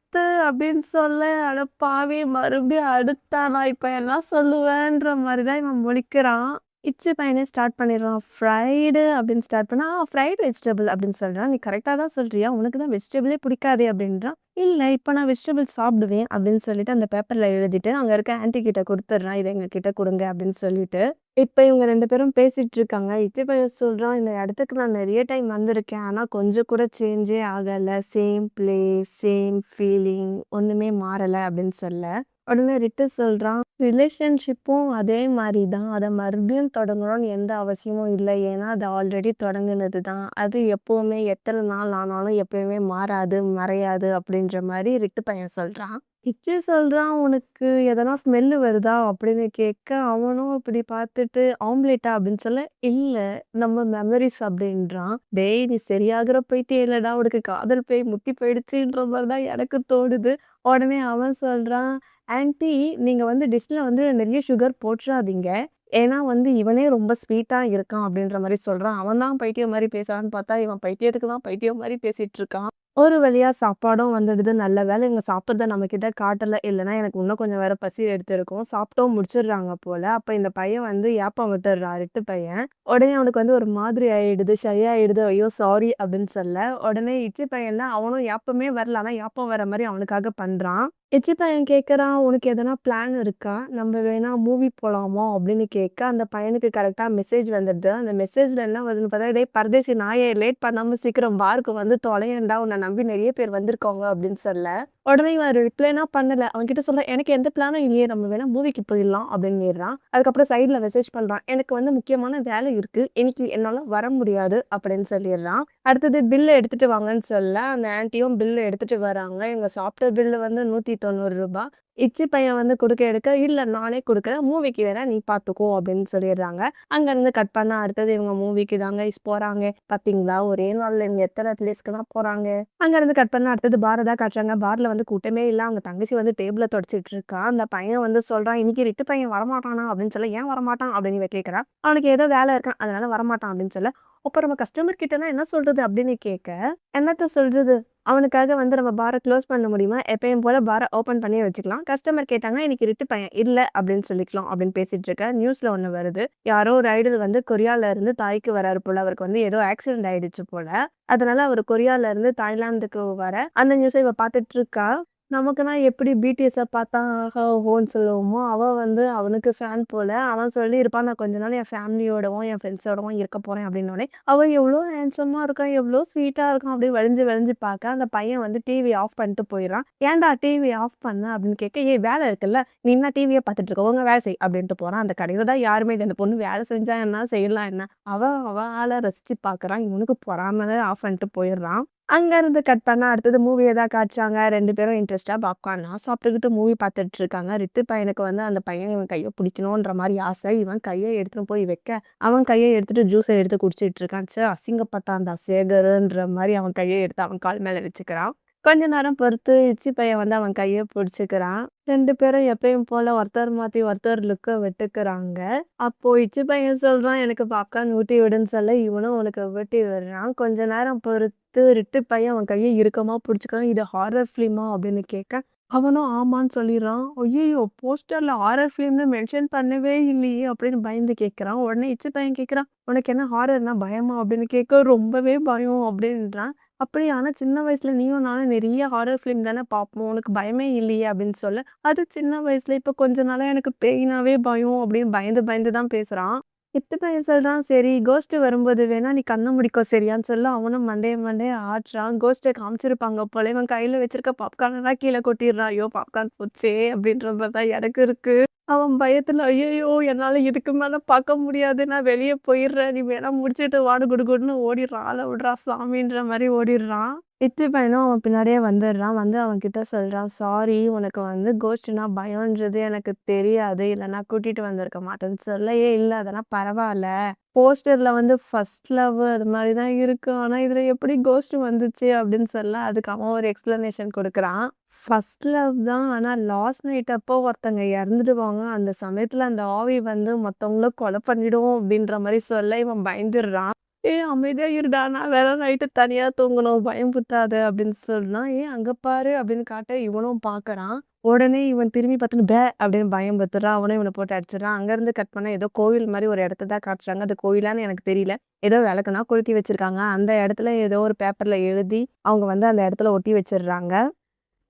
A: அப்படின்னு சொல்ல, அட பாவி மறுபடியும் அடுத்தா நான் இப்ப என்ன சொல்லுவேன்ற மாரி தான் இவன் முழிக்கிறான். இச்சி பையனே ஸ்டார்ட் பண்ணிடுறான். ஃப்ரைடு அப்படின்னு ஸ்டார்ட் பண்ணா, ஃப்ரைட் வெஜிடபிள் அப்படின்னு சொல்றான். "நீ கரெக்ட்டா தான் சொல்றியா? உனக்கு தான் வெஜிடபிளே பிடிக்காதே" அப்படின்றான். "இல்ல, இப்ப நான் வெஜிடபிள் சாப்பிடுவேன்" அப்படின்னு சொல்லிட்டு அந்த பேப்பர்ல எழுதிட்டு, அங்க இருக்க ஆன்டி கிட்ட குடுத்துடுறான். "இத எங்க கிட்ட குடுங்க" அப்படின்னு சொல்லிட்டு. இப்ப இவங்க 2 பேரும் பேசிட்டு இருக்காங்க. இட்லி பையன் சொல்றான், "இந்த இடத்துக்கு நான் நெறைய டைம் வந்திருக்கேன். ஆனா கொஞ்சம் கூட சேஞ்சே ஆகல. சேம் பிளேஸ், சேம் ஃபீலிங் ஒண்ணுமே மாறல" அப்படின்னு சொல்ல, உடனே ரிட்டு சொல்றான், "ரிலேஷன்ஷிப்பும் அதே மாரி தான். அத மறுபடியும் தொடங்கணும்னு எந்த அவசியமும் இல்ல. ஏன்னா அது ஆல்ரெடி தொடங்குனது தான். அது எப்பவுமே எத்தன நாள் ஆனாலும் எப்பயுமே மாறாது, மறையாது" அப்படின்ற மாரி ரிட்டு பையன் சொல்றான். இச்சி சொல்றான், "உனக்கு எதனா ஸ்மெல்லு வருதா?" அப்படின்னு கேட்க, அவனும் இப்படி பார்த்துட்டு, "ஆம்ப்லேட்டா?" அப்படின்னு சொல்ல, "இல்ல, நம்ம மெமரீஸ்" அப்படின்றான். "டேய்! நீ சரியாகிற பைத்தியம் இல்லடா! உனக்கு காதல் பேய் முத்தி போயிடுச்சுன்ற மாரி தான் எனக்கு தோணுது." உடனே அவன் சொல்றான், "ஆன்டி நீங்க வந்து டிஷ்ல வந்து நெறைய சுகர் போட்றாதீங்க. ஏன்னா வந்து இவனே ரொம்ப ஸ்வீட்டா இருக்கான்." அப்படின்ற மாரி சொல்றான். அவன் தான் பைத்தியம் மாரி பேசுறான்னு பார்த்தா, இவன் பைத்தியத்துக்கு தான் பைத்தியம் மாரி பேசிட்டு இருக்கான். ஒரு வழியா சாப்பாடும் வந்துடுது. நல்ல வேளை இவங்க சாப்பிடுறத நம்மகிட்ட காட்டல. இல்லன்னா எனக்கு இன்னும் கொஞ்சம் வேற பசி எடுத்திருக்கும். சாப்பிட்டும் முடிச்சிடுறாங்க போல. அப்ப இந்த பையன் வந்து ஏப்பம் விட்டுடுறான், ரிட்டு பையன். உடனே அவனுக்கு வந்து ஒரு மாதிரி ஆயிடுது. ஷை ஆயிடுது. "ஐயோ! சாரி" அப்படின்னு சொல்ல, உடனே இச்சி பையன்ல அவனும் ஏப்பமே வரல. ஆனா ஏப்பம் வர மாரி அவனுக்காக பண்றான். எச்சி பையன் கேட்கறான், "உனக்கு எதனா பிளான் இருக்கா? நம்ம வேணா மூவி போலாமா?" அப்படின்னு கேட்க, அந்த பையனுக்கு கரெக்ட்டா மெசேஜ் வந்துடுது. அந்த மெசேஜ்ல என்ன வருதுன்னு பார்த்தா, "டேய் பரதேசி நாயே! லேட் பண்ணாம சீக்கிரம் பாருக்கு வந்து தொலையேன்டா. உன்ன நம்பி நெறைய பேர் வந்திருக்காங்க" அப்படின்னு சொல்ல, உடனே இவன் ரிப்ளைனா பண்ணல. அவன்கிட்ட சொல்றான், "எனக்கு எந்த பிளானும் இல்லையே. நம்ம வேணா மூவிக்கு போயிடலாம்" அப்படின்னிடுறான். அதுக்கப்புறம் சைட்ல மெசேஜ் பண்றான், "எனக்கு வந்து முக்கியமான வேலை இருக்கு. இன்னைக்கு என்னால வர முடியாது" அப்படின்னு சொல்லிடுறான். அடுத்தது பில் எடுத்துட்டு வாங்கன்னு சொல்ல, அந்த ஆன்டியும் பில் எடுத்துட்டு வராங்க. இவங்க சாப்பிட்ட பில்லு வந்து ரூ. 190. இச்சி பையன் வந்து குடுக்க எடுக்க, "இல்ல நானே குடுக்குறேன். மூவிக்கு வேணா நீ பார்த்துக்கோ" அப்படின்னு சொல்லிடுறாங்க. அங்கருந்து கட் பண்ணா அடுத்தது இவங்க மூவிக்கு தாங்க போறாங்க. பார்த்தீங்களா, ஒரே நாள்ல இவங்க எத்தன பிளேஸ்க்குலாம் போறாங்க. அங்கருந்து கட் பண்ணா அடுத்தது பார தான் காட்டுறாங்க. பார்ல வந்து கூட்டமே இல்ல. அவங்க தங்கச்சி வந்து டேபிள தொடச்சிட்டு இருக்கா. அந்த பையன் வந்து சொல்றான், "இன்னைக்கு ரிட்டு பையன் வரமாட்டானா?" அப்படின்னு சொல்ல, "ஏன் வரமாட்டான்?" அப்படின்னு இவ கேட்கிறா. "அவனுக்கு ஏதோ வேலை இருக்காம். அதனால வரமாட்டான்" அப்படின்னு சொல்ல, "அப்ப நம்ம கஸ்டமர் கிட்டனா என்ன சொல்றது?" அப்படின்னு கேட்க, "என்னத்த சொல்றது? அவனுக்காக வந்து நம்ம பார க்ளோஸ் பண்ண முடியுமா? எப்பயும் போல பார ஓப்பன் பண்ணியே வச்சுக்கலாம். கஸ்டமர் கேட்டாங்கன்னா, இன்னைக்கு ரிட்டு பையன் இல்ல அப்படின்னு சொல்லிக்கலாம்" அப்படின்னு பேசிட்டு இருக்க. நியூஸ்ல ஒண்ணு வருது. யாரோ ஒரு ஐடல் வந்து கொரியால இருந்து தாய்க்கு வராரு போல. அவருக்கு வந்து ஏதோ ஆக்சிடென்ட் ஆயிடுச்சு போல. அதனால அவரு கொரியால இருந்து தாய்லாந்துக்கு வர அந்த நியூஸ இவ பார்த்துட்டு இருக்கா. நமக்குன்னா எப்படி பிடிஎஸ்ஸ பார்த்தா ஆஹா ஓஹோன்னு சொல்லுவோமோ, அவ வந்து அவனுக்கு ஃபேன் போல. அவன் சொல்லியிருப்பான், "நான் கொஞ்ச நாள் என் ஃபேமிலியோடவும், என் ஃப்ரெண்ட்ஸோடவும் இருக்க போறேன்" அப்படின்னோனே, அவன் எவ்ளோ ஹேண்ட்ஸமா இருக்கான், எவ்ளோ ஸ்வீட்டா இருக்கான் அப்படின்னு வழிஞ்சு வழிஞ்சு பார்க்க, அந்த பையன் வந்து டிவி ஆஃப் பண்ணிட்டு போயிடுறான். "ஏன்டா டிவி ஆஃப் பண்ண?" அப்படின்னு கேட்க, "ஏய் வேலை இருக்குல்ல, நீ என்ன டிவிய பார்த்துட்டு இருக்க? ஒழுங்கா வேலை செய்" அப்படின்ட்டு போறான். அந்த கடையில தான் யாருமே இல்ல. இந்த பொண்ணு வேலை செஞ்சா என்ன, செய்யலாம் என்ன? அவன் அவன் ஆள ரசிச்சு பார்க்குறான். இவனுக்கு பொறாம ஆஃப் பண்ணிட்டு போயிடுறான். அங்கருந்து கட் பண்ணா அடுத்தது மூவிய தான் காட்டுறாங்க. 2 பேரும் இன்ட்ரெஸ்ட்டா பாப்கார்ன்லாம் சாப்பிட்டுக்கிட்டு மூவி பார்த்துட்டு இருக்காங்க. ரித்து பையனுக்கு வந்து அந்த பையன் இவன் கைய பிடிக்கணுன்ற மாரி ஆசை. இவன் கைய எடுத்துட்டு போய் வைக்க, அவன் கைய எடுத்துட்டு ஜூஸ எடுத்து குடிச்சிட்டு இருக்கான். ச்சே! அசிங்கப்பட்டான்டா சேகருன்ற மாரி அவன் கைய எடுத்து அவன் கால் மேல வச்சுக்கிறான். கொஞ்ச நேரம் பொறுத்து இச்சி பையன் வந்து அவன் கைய பிடிச்சுக்கிறான். 2 பேரும் எப்பயும் போல ஒருத்தர் மாத்தி ஒருத்தர் லுக்க விட்டுக்கிறாங்க. அப்போ இச்சி பையன் சொல்றான், "எனக்கு பாப்கார்ன் ஊட்டி விடுன்னு" சொல்ல, இவனும் அவனுக்கு ஊட்டி விடுறான். கொஞ்ச நேரம் பொறுத்து ரிட்டு பையன் அவன் கைய இறுக்கமா பிடிச்சுக்கிறான். "இது ஹாரர் ஃபிலிமா?" அப்படின்னு கேட்க, அவனும் ஆமான்னு சொல்லிடுறான். "ஐய்யய்யோ! போஸ்டர்ல ஹாரர் ஃபிலிம்னு மென்ஷன் பண்ணவே இல்லையே!" அப்படின்னு பயந்து கேட்குறான். உடனே இச்சு பையன் கேட்குறான், "உனக்கு என்ன ஹாரர்னா பயமா?" அப்படின்னு கேட்க, "ரொம்பவே பயம்" அப்படின்றான். "அப்படியா? ஆனா சின்ன வயசுல நீயும் நானும் நெறைய ஹாரர் ஃபிலிம் தானே பார்ப்போம். உனக்கு பயமே இல்லையே?" அப்படின்னு சொல்ல, "அது சின்ன வயசுல. இப்ப கொஞ்ச நாளா எனக்கு பேயினாவே பயம்" அப்படின்னு பயந்து பயந்து தான் பேசுறான். இத்து பையன் சொல்றான், "சரி கோஸ்ட் வரும்போது வேணா நீ கண்ண மூடிக்கோ சரியான்னு" சொல்ல, அவனும் மண்டைய மண்டைய ஆட்டுறான். கோஸ்ட்ட காமிச்சிருப்பாங்க போல. இவன் கையில வச்சிருக்க பாப்கார்னெல்லாம் கீழ கொட்டிடுறான். "ஐயோ! பாப்கார்ன் போச்சே!" அப்படின்ற மாரி தான் எனக்கு இருக்கு. அவன் பயத்துல, "ஐயய்யோ! என்னால இதுக்கு மேல பார்க்க முடியாது. நான் வெளிய போயிர்றேன். நீ வேணா முடிச்சுட்டு வான்னு" குடுகுடுன்னு ஓடிர்றான். "ஆள விட்றா சாமின்ற" மாரி ஓடிர்றான். இத்தி பையனும் அவன் பின்னாடியே வந்துடுறான். வந்து அவன்கிட்ட சொல்றான், "சாரி உனக்கு வந்து கோஸ்ட்னா பயம்ன்றது எனக்கு தெரியாது. இல்லன்னா கூட்டிட்டு வந்திருக்க மாட்டேன்னு" சொல்ல, "ஏய் இல்ல அதெல்லாம் பரவால்ல. போஸ்டர்ல வந்து ஃபர்ஸ்ட் லவ் அது மாரி தான் இருக்கு. ஆனா இதுல எப்படி கோஸ்ட் வந்துச்சு?" அப்படின்னு சொல்ல, அதுக்கு அவன் ஒரு எக்ஸ்ப்ளனேஷன் குடுக்குறான். ஃபர்ஸ்ட் லவ் தான். ஆனா லாஸ்ட் நைட் அப்போ ஒருத்தங்க இறந்துடுவாங்க. அந்த சமயத்துல அந்த ஆவி வந்து மத்தவங்கள கொலை பண்ணிடும் அப்படின்ற மாரி சொல்ல, இவன் பயந்துடுறான். "ஏய் அமைதியா இருடா! நான் வேற நைட்டு தனியா தூங்கணும். பயம்புத்தாத" அப்படின்னு சொன்னா, "ஏய் அங்க பாரு" அப்படின்னு காட்ட இவனும் பார்க்கறான். உடனே இவன் திரும்பி பார்த்துட்டு, அப்படின்னு பயம்புத்துறான். அவனும் இவன போட்டு அடிச்சுடுறான். அங்கருந்து கட் பண்ணா ஏதோ கோவில் மாரி ஒரு இடத்த தான் காட்டுறாங்க. அது கோயிலான்னு எனக்கு தெரியல. ஏதோ விளக்குனா கொளுத்தி வச்சிருக்காங்க. அந்த இடத்துல ஏதோ ஒரு பேப்பர்ல எழுதி, அவங்க வந்து அந்த இடத்துல ஒட்டி வச்சுடுறாங்க.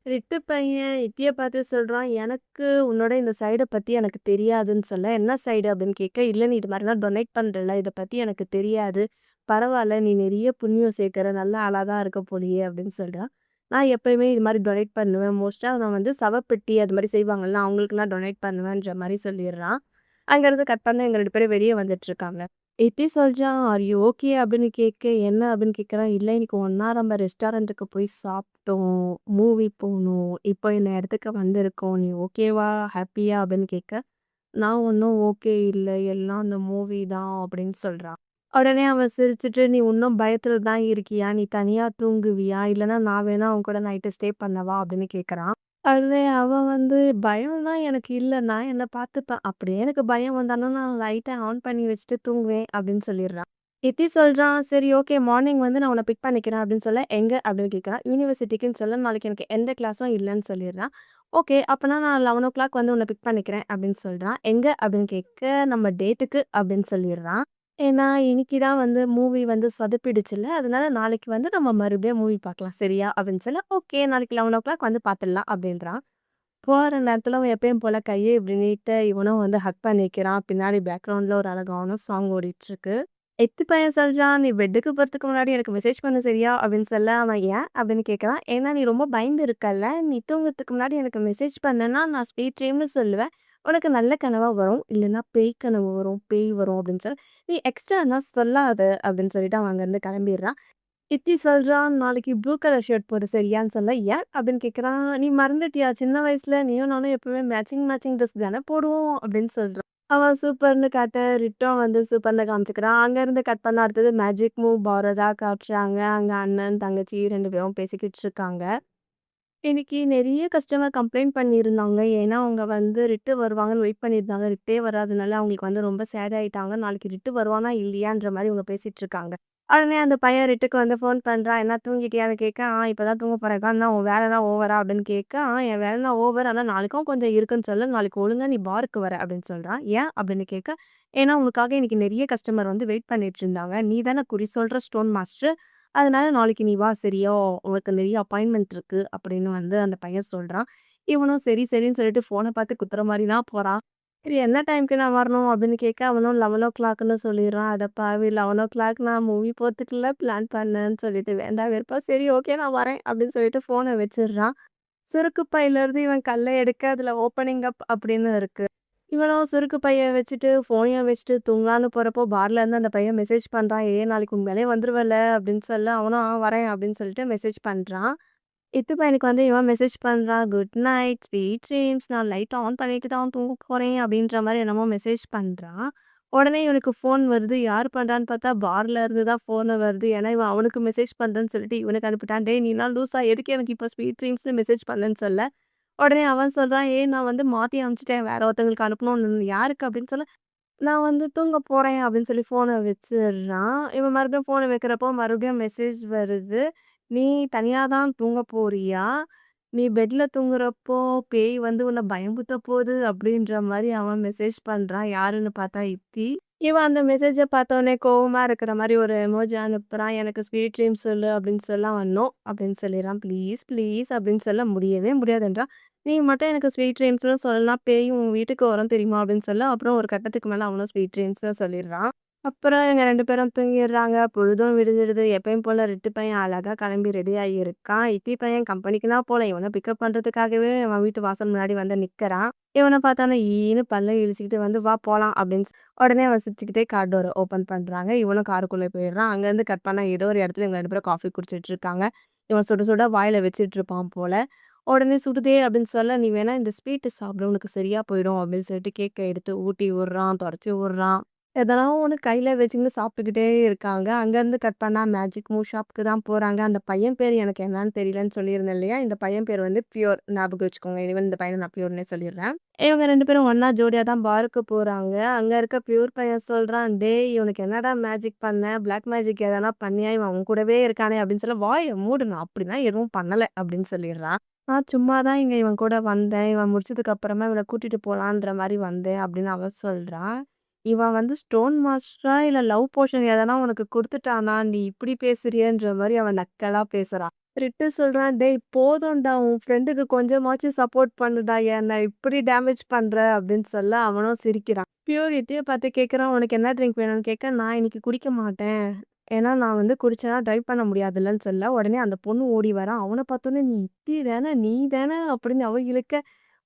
A: ரிட்டு பையன் இத்திய பார்த்து சொல்றான், "எனக்கு உன்னோட இந்த சைட பத்தி எனக்கு தெரியாதுன்னு" சொல்ல, "என்ன சைடு?" அப்படின்னு கேட்க, "இல்ல நீ இது மாரிலாம் டொனேட் பண்றல்ல, இத பத்தி எனக்கு தெரியாது. பரவால்ல நீ நெறைய புண்ணியம் சேர்க்கிற, நல்ல ஆளா தான் இருக்க போலயே" அப்படின்னு சொல்றான். "நான் எப்பயுமே இது மாரி டொனேட் பண்ணுவேன். மோஸ்ட்டா நான் வந்து சவப்பெட்டி அது மாரி செய்வாங்கல்ல, அவங்களுக்கு நான் டொனேட் பண்ணுவேன்ற" மாரி சொல்லிடுறான். அங்கருந்து கட் பண்ணா எங்க 2 பேரும் வெளிய வந்துட்டுருக்காங்க. எத்தி சொல்றான், "ஆர் யூ ஓகே?" அப்படின்னு கேட்க, "என்ன?" அப்படின்னு கேட்குறான். "இல்ல இன்னைக்கு ஒண்ணா நம்ம ரெஸ்டாரண்ட்டுக்கு போய் சாப்பிட்டோம். மூவி போனோம். இப்போ இந்த இடத்துக்கு வந்திருக்கோம். நீ ஓகேவா? ஹேப்பியா?" அப்படின்னு கேட்க, நான் ஒன்னும் ஓகே இல்ல. எல்லாம் அந்த மூவி தான் அப்படின்னு சொல்றான். உடனே அவன் சிரிச்சுட்டு, "நீ இன்னும் பயத்துல தான் இருக்கியா? நீ தனியா தூங்குவியா? இல்லன்னா நான் வேணா உன் கூட நைட்டு ஸ்டே பண்ணவா?" அப்படின்னு கேட்குறான். அதுவே அவன் வந்து பயம்லாம் எனக்கு இல்ல. நான் என்ன பார்த்துப்பேன். அப்படியே எனக்கு பயம் வந்தாலும் நான் லைட்ட ஆன் பண்ணி வச்சுட்டு தூங்குவேன் அப்படின்னு சொல்லிடுறான். எத்தி சொல்றான், "சரி ஓகே மார்னிங் வந்து நான் உன்ன பிக் பண்ணிக்கிறேன்" அப்படின்னு சொல்ல, "எங்க?" அப்படின்னு கேட்குறான். யூனிவர்சிட்டிக்குன்னு சொல்ல, நாளைக்கு எனக்கு எந்த கிளாஸும் இல்லன்னு சொல்லிடுறான். "ஓகே அப்பனா நான் 11:00 வந்து உன்ன பிக் பண்ணிக்கிறேன்" அப்படின்னு சொல்றான். "எங்க?" அப்படின்னு கேட்க, "நம்ம டேட்டுக்கு" அப்படின்னு சொல்லிடுறான். ஏன்னா, இன்னைக்கு தான் வந்து மூவி வந்து சொதப்பிடுச்சுல்ல. அதனால நாளைக்கு வந்து நம்ம மறுபடியும் மூவி பார்க்கலாம். சரியா? அப்படின்னு சொல்ல, "ஓகே நாளைக்கு 11:00 வந்து பார்த்துடலாம்" அப்படின்றான். போற நேரத்துல அவன் எப்பயும் போல கைய இப்படி நீட்ட, இவனும் வந்து ஹக் பண்ணிக்கிறான். பின்னாடி பேக்ரவுண்ட்ல ஒரு அழகான சாங் ஓடிட்டுருக்கு. எத்து பையன் சொல்றான், "நீ பெட்டுக்கு போறதுக்கு முன்னாடி எனக்கு மெசேஜ் பண்ணு சரியா?" அப்படின்னு சொல்ல, அவன் "ஏன்?" அப்படின்னு கேட்குறான். "ஏன்னா நீ ரொம்ப பயந்து இருக்கல்ல. நீ தூங்கறதுக்கு முன்னாடி எனக்கு மெசேஜ் பண்ணேன்னா, நான் ஸ்வீட் ட்ரீம்னு சொல்லுவேன். உனக்கு நல்ல கனவா வரும். இல்லன்னா பேய் கனவு வரும், பேய் வரும்" அப்படின்னு சொல்ல, "நீ எக்ஸ்ட்ராலாம் சொல்லாத" அப்படின்னு சொல்லிட்டு அவன் அங்கருந்து கிளம்பிடுறான். இத்தி சொல்றான், "நாளைக்கு ப்ளூ கலர் ஷர்ட் போடு சரியான்னு" சொல்ல, "ஏன்?" அப்படின்னு கேட்குறான். "நீ மறந்துட்டியா? சின்ன வயசுல நீயும் நானும் எப்பவுமே மேட்சிங் மேட்சிங் ட்ரெஸ் தானே போடுவோம்" அப்படின்னு சொல்றான். அவன் சூப்பர்ன்னு காட்ட, ரிட்டும் வந்து சூப்பர்ன்னு காமிச்சுக்கிறான். அங்கருந்து கட் பண்ணா அடுத்தது மேஜிக் மூவ் போறதா காட்டுறாங்க. அங்க அண்ணன், தங்கச்சி 2 பேரும் பேசிக்கிட்டு இருக்காங்க. இன்னைக்கு நெறைய கஸ்டமர் கம்ப்ளைண்ட் பண்ணியிருந்தாங்க. ஏன்னா, அவங்க வந்து ரிட்டு வருவாங்கன்னு வெயிட் பண்ணியிருந்தாங்க. ரிட்டே வராதனால அவங்களுக்கு வந்து ரொம்ப சேட் ஆயிட்டாங்க. நாளைக்கு ரிட்டு வருவானா இல்லையான்ற மாரி இவங்க பேசிட்டு இருக்காங்க. உடனே அந்த பையன் ரிட்டுக்கு வந்து ஃபோன் பண்றான். "என்ன தூங்கிட்டியான்னு?" கேட்க, இப்பதான் தூங்க போறேன்க்கா. என்ன உன் வேலைலாம் ஓவரா?" அப்படின்னு கேட்க, என் வேலைலாம் ஓவர். ஆனா நாளைக்கும் கொஞ்சம் இருக்குன்னு சொல்ல, நாளைக்கு ஒழுங்கா நீ பாருக்கு வர" அப்படின்னு சொல்றான். "ஏன்?" அப்படின்னு கேட்க, "ஏன்னா உனக்காக இன்னைக்கு நெறைய கஸ்டமர் வந்து வெயிட் பண்ணிட்டு இருந்தாங்க. நீ தானே குறி சொல்ற ஸ்டோன் மாஸ்டர். அதனால நாளைக்கு நீ வா சரியா? உனக்கு நெறைய அப்பாயின்ட்மென்ட் இருக்கு" அப்படின்னு வந்து அந்த பையன் சொல்றான். இவனும் சரி, சரின்னு சொல்லிட்டு ஃபோன பார்த்து குத்துற மாரி தான் போறான். சரி என்ன டைம்க்கு நான் வரணும் அப்படின்னு கேட்க, அவனும் 11:00ன்னு சொல்லிடுறான். அட பாவி 11:00 நான் மூவி போறதுக்குல்ல பிளான் பண்ணேன்னு சொல்லிட்டு வேண்டா வெறுப்பா, "சரி ஓகே நான் வரேன்" அப்படின்னு சொல்லிட்டு ஃபோன வச்சுடுறான். சுருக்கு பையிலருந்து இவன் கல்ல எடுக்க அதுல ஓப்பனிங் அப் அப்படின்னு இருக்கு. இவனும் சுருக்கு பைய வச்சுட்டு, ஃபோனையும் வச்சுட்டு தூங்கலான்னு போறப்போ, பார்ல இருந்து அந்த பையன் மெசேஜ் பண்றான். நாளைக்கு உண்மையிலேயே வந்துருவல்ல?" அப்படின்னு சொல்ல, அவனும் வரேன்" அப்படின்னு சொல்லிட்டு மெசேஜ் பண்றான். இத்து பையனுக்கு வந்து இவன் மெசேஜ் பண்றான். "Good night, sweet dreams. நான் லைட்ட ஆன் பண்ணிட்டு தான் தூங்க போறேன்" அப்படின்ற மாரி என்னமோ மெசேஜ் பண்றான். உடனே இவனுக்கு ஃபோன் வருது. யார் பண்றான்னு பார்த்தா, பார்ல இருந்து தான் ஃபோன் வருது. ஏன்னா, இவன் அவனுக்கு மெசேஜ் பண்றேன்னு சொல்லிட்டு இவனுக்கு அனுப்பிட்டான். "டேய் நீலாம் லூசா? எதுக்கு எனக்கு இப்போ ஸ்வீட் ட்ரீம்ஸ்ன்னு மெசேஜ் பண்ணலன்னு" சொல்ல, உடனே அவன் சொல்றான், நான் வந்து மாத்தி அனுப்பிச்சுட்டேன். வேற ஒருத்தவங்களுக்கு அனுப்பணும்னு. யாருக்கு?" அப்படின்னு சொல்ல, "நான் வந்து தூங்க போறேன்" அப்படின்னு சொல்லி ஃபோன வச்சுடுறான். இவன் மறுபடியும் ஃபோன வைக்கிறப்போ மறுபடியும் மெசேஜ் வருது. "நீ தனியா தான் தூங்க போறியா? நீ பெட்ல தூங்குறப்போ பேய் வந்து உன்ன பயமுறுத்த போகுது அப்படின்ற மாரி அவன் மெசேஜ் பண்றான். யாருன்னு பார்த்தா இத்தி. இவன் அந்த மெசேஜ பார்த்தோனே கோவமா இருக்கிற மாரி ஒரு எமோஜி அனுப்புறான். எனக்கு ஸ்வீட் ட்ரீம்ஸ் சொல்லு அப்படின்னு சொல்ல அவன் நோ அப்படின்னு சொல்லிடுறான். ப்ளீஸ் ப்ளீஸ் அப்படின்னு சொல்ல முடியவே முடியாதுன்றான். நீ மட்டும் எனக்கு ஸ்வீட் ட்ரீம்ஸ்ன்னு சொல்லலாம் பேய் உன் வீட்டுக்கு வரும் தெரியுமா அப்படின்னு சொல்ல அப்புறம் ஒரு கட்டத்துக்கு மேல அவனும் ஸ்வீட் ட்ரீம்ஸ் தான் சொல்லிடுறான். அப்புறம் இவங்க 2 பேரும் தூங்கிடுறாங்க. பொழுதும் விடிஞ்சிடுது. எப்பயும் போல ரெட்டு பையன் அழகா கிளம்பி ரெடி ஆகியிருக்கான். இத்தி பையன் கம்பெனிக்குலாம் போல. இவன பிக்கப் பண்றதுக்காகவே அவன் வீட்டு வாசல் முன்னாடி வந்து நிக்கிறான். இவன பார்த்தோனே ஈன்னு பல்ல இளிச்சுக்கிட்டு வந்து, "வா போலாம்" அப்படின்னு உடனே அவன் சிரிச்சுக்கிட்டே கார் டோர ஓப்பன் பண்றாங்க. இவனும் காருக்குள்ள போயிடுறான். அங்கேருந்து கட் பண்ணா ஏதோ ஒரு இடத்துல இவங்க 2 பேரும் காஃபி குடிச்சிட்டு இருக்காங்க. இவன் சுட சுட வாயில வச்சுட்டு இருப்பான் போல. உடனே "சுடுதே" அப்படின்னு சொல்ல, "நீ வேணா இந்த ஸ்வீட்டு சாப்பிடு. உனக்கு சரியா போயிடும்" அப்படின்னு சொல்லிட்டு கேக்க எடுத்து ஊட்டி விடுறான், தொடச்சி விடுறான். எதனா ஒண்ணு கையில வச்சுக்கின்னு சாப்பிட்டுக்கிட்டே இருக்காங்க. அங்கேருந்து கட் பண்ணா மேஜிக் மூவ் ஷாப்க்கு தான் போறாங்க. அந்த பையன் பேரு எனக்கு என்னன்னு தெரியலன்னு சொல்லியிருந்தேன் இல்லையா? இந்த பையன் பேர் வந்து பியூர். ஞாபகம் வச்சுக்கோங்க. இனிமே இந்த பையன நான் பியூர்ன்னே சொல்லிடுறேன். இவங்க 2 பேரும் ஒண்ணா ஜோடியா தான் பாருக்கு போறாங்க. அங்க இருக்க பியூர் பையன் சொல்றான், "டேய் இவனுக்கு என்னடா மேஜிக் பண்ண? பிளாக் மேஜிக் எதனா பண்ணியா? இவன் உன் கூடவே இருக்கானே" அப்படின்னு சொல்ல, "வாய மூடு நான் அப்படிலாம் எதுவும் பண்ணல" அப்படின்னு சொல்லிடுறான். "நான் சும்மா தான் இங்க இவன் கூட வந்தேன். இவன் முடிச்சதுக்கு அப்புறமா இவன கூட்டிட்டு போலான்ற மாரி வந்தேன்" அப்படின்னு அவ சொல்றா. இவன் வந்து ஸ்டோன் மாஸ்டரா இல்ல லவ் போஷன் எதனா உனக்கு குடுத்துட்டானா? நீ இப்படி பேசுறியேன்ற மாரி அவன் நக்கலா பேசுறான். ரிட்டு சொல்றான், "டேய் போதும்டா உன் ஃப்ரெண்டுக்கு கொஞ்சமாச்சும் சப்போர்ட் பண்ணுடா. என்ன இப்படி டேமேஜ் பண்ற" அப்படின்னு சொல்ல அவனும் சிரிக்கிறான். பியூர் இத்திய பார்த்து கேட்குறான், "உனக்கு என்ன ட்ரிங்க் வேணும்னு?" கேட்க, "நான் இன்னைக்கு குடிக்க மாட்டேன். ஏன்னா நான் வந்து குடிச்சேன்னா டிரைவ் பண்ண முடியாதுல்லன்னு" சொல்ல, உடனே அந்த பொண்ணு ஓடி வரா. அவன பார்த்தோனே, "நீ இத்தி தானே, நீ தானே" அப்படின்னு அவ இழுக்க,